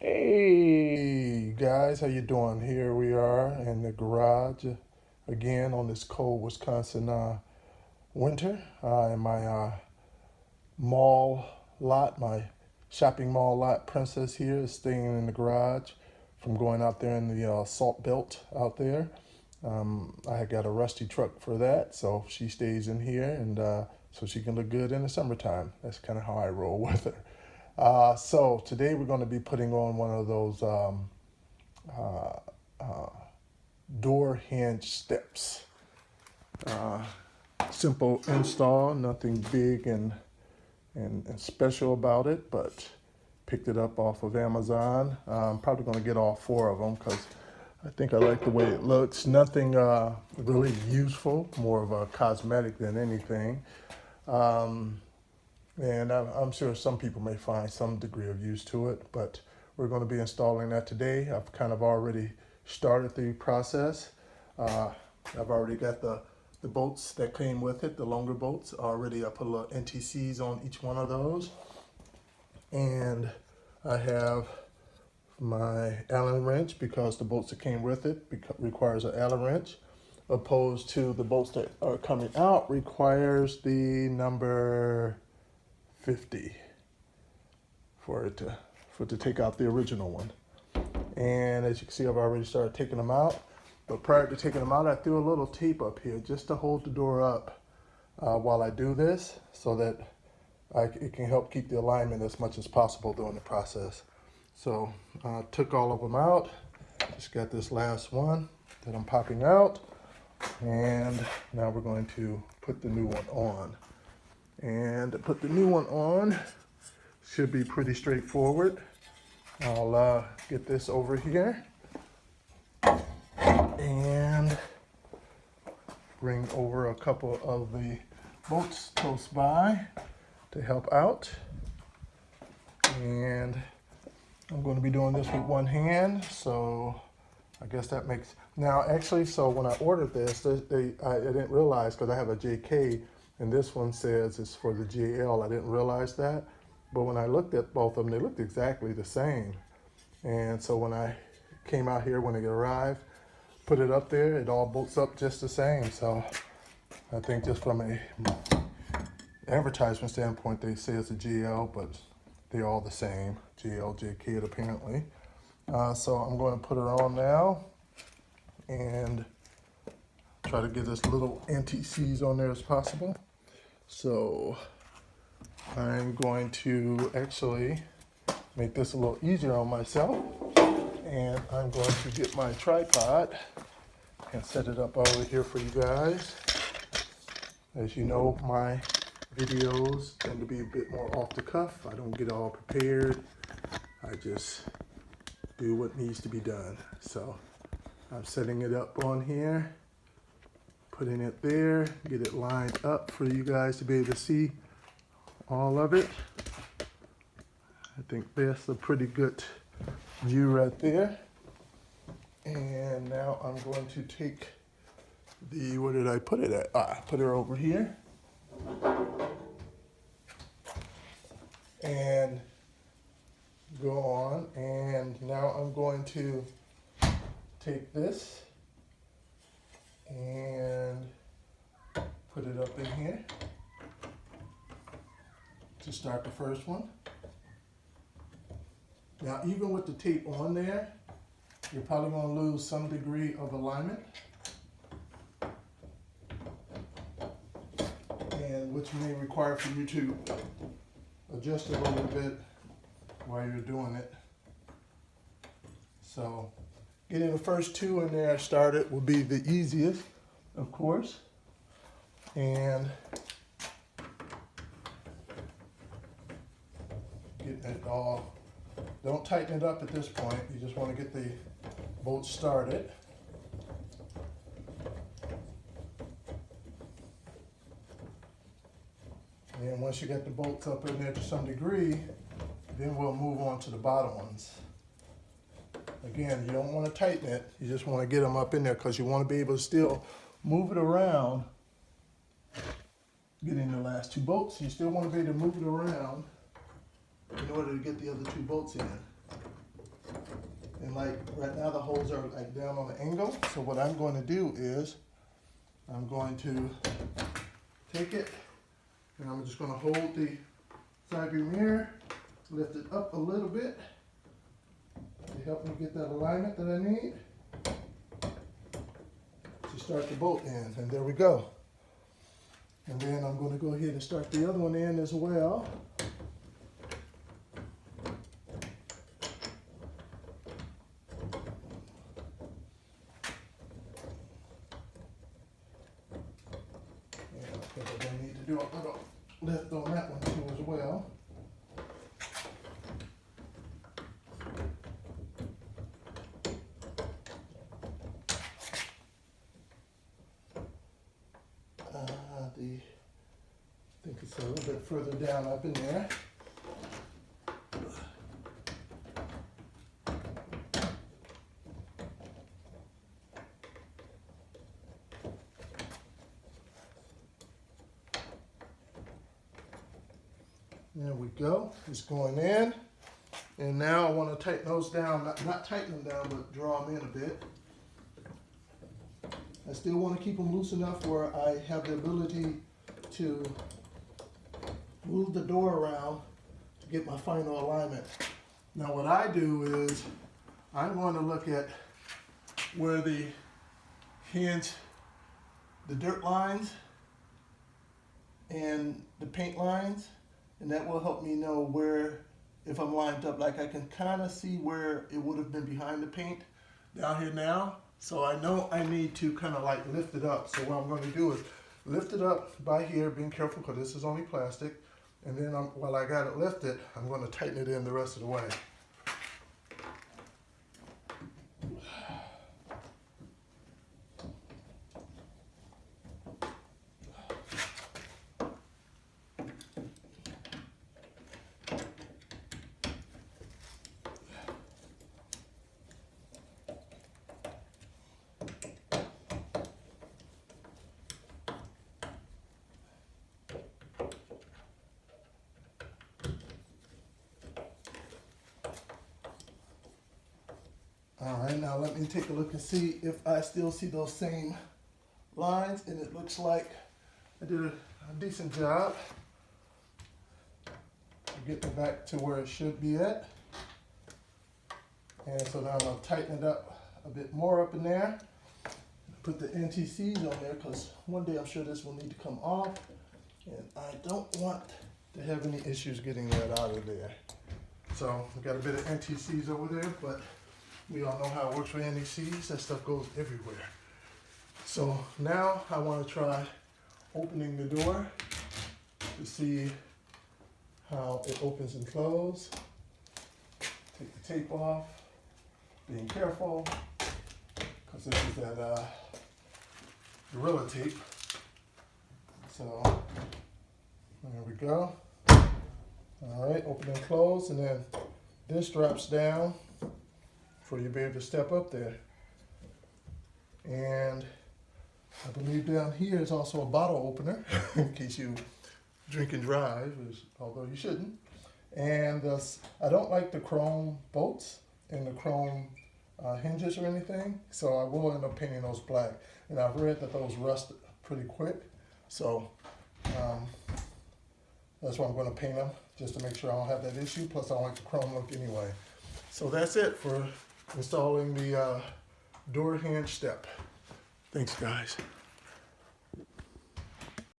Hey guys, how you doing? Here we are in the garage again on this cold Wisconsin winter in my mall lot. My shopping mall lot princess here is staying in the garage from going out there in the salt belt out there. I had got a rusty truck for that, so she stays in here and so she can look good in the summertime. That's kind of how I roll with her. So today we're going to be putting on one of those uh, uh, door hinge steps. Uh, Simple install, nothing big and special about it, but picked it up off of Amazon. I'm probably going to get all four of them because I think I like the way it looks. Nothing really useful, more of a cosmetic than anything. Um, And I'm sure some people may find some degree of use to it, but we're going to be installing that today. I've kind of already started the process. Uh, I've already got the bolts that came with it, the longer bolts already. I put a little NTCs on each one of those. And I have my Allen wrench because the bolts that came with it requires an Allen wrench, opposed to the bolts that are coming out requires the number 50 for it to take out the original one. And as you can see, I've already started taking them out. But prior to taking them out, I threw a little tape up here just to hold the door up while I do this, so that it can help keep the alignment as much as possible during the process. So I took all of them out. Just got this last one that I'm popping out. And now we're going to put the new one on. And to put the new one on should be pretty straightforward. I'll get this over here and bring over a couple of the bolts close by to help out. And I'm going to be doing this with one hand, so I guess that makes... Now actually, so when I ordered this, I didn't realize, because I have a JK and this one says it's for the JL. I didn't realize that. But when I looked at both of them, they looked exactly the same. And so when I came out here, when it arrived, put it up there, it all bolts up just the same. So I think just from a advertisement standpoint, they say it's a JL, but they're all the same. JL, JK apparently. So I'm going to put her on now and try to get as little NTCs on there as possible. So I'm going to actually make this a little easier on myself, and I'm going to get my tripod and set it up over here for you guys. As you know, my videos tend to be a bit more off the cuff. I don't get all prepared. I just do what needs to be done. So I'm setting it up on here, putting it there, get it lined up for you guys to be able to see all of it. I think that's a pretty good view right there. And now I'm going to take the, where did I put it at? Put her over here. And go on. And now I'm going to take this and put it up in here to start the first one. Now, even with the tape on there, you're probably going to lose some degree of alignment, and which may require for you to adjust a little bit while you're doing it. So getting the first two in there started will be the easiest, of course. And getting it all, don't tighten it up at this point. You just want to get the bolts started. And once you get the bolts up in there to some degree, then we'll move on to the bottom ones. Again, you don't want to tighten it. You just want to get them up in there because you want to be able to still move it around. Getting the last two bolts, you still want to be able to move it around in order to get the other two bolts in. And like right now the holes are like down on the angle. So what I'm going to do is I'm going to take it and I'm just going to hold the side view mirror, lift it up a little bit to help me get that alignment that I need to start the bolt in. And there we go. And then I'm going to go ahead and start the other one in as well. Because I'm going to need to do a little lift on that one too as well. I think it's a little bit further down up in there. There we go. It's going in. And now I want to tighten those down. Not tighten them down, but draw them in a bit. I still want to keep them loose enough where I have the ability to move the door around to get my final alignment. Now what I do is I'm going to look at where the hinge, the dirt lines and the paint lines, and that will help me know where, if I'm lined up, like I can kind of see where it would have been behind the paint down here now. So I know I need to kind of like lift it up. So what I'm going to do is lift it up by here, being careful because this is only plastic. And then while I got it lifted, I'm going to tighten it in the rest of the way. All right, now let me take a look and see if I still see those same lines, and it looks like I did a decent job of getting it back to where it should be at. And so now I'm going to tighten it up a bit more up in there. Put the NTCs on there because one day I'm sure this will need to come off, and I don't want to have any issues getting that out of there. So we got a bit of NTCs over there, but we all know how it works with NTCs. That stuff goes everywhere. So now I want to try opening the door to see how it opens and closes. Take the tape off, being careful, because this is that Gorilla tape. So there we go. All right, open and close, and then this drops down for you to be able to step up there. And I believe down here is also a bottle opener in case you drink and drive, although you shouldn't. And I don't like the chrome bolts and the chrome hinges or anything, so I will end up painting those black. And I've read that those rust pretty quick, so that's why I'm going to paint them, just to make sure I don't have that issue. Plus I don't like the chrome look anyway. So that's it for installing the door hinge step. Thanks, guys.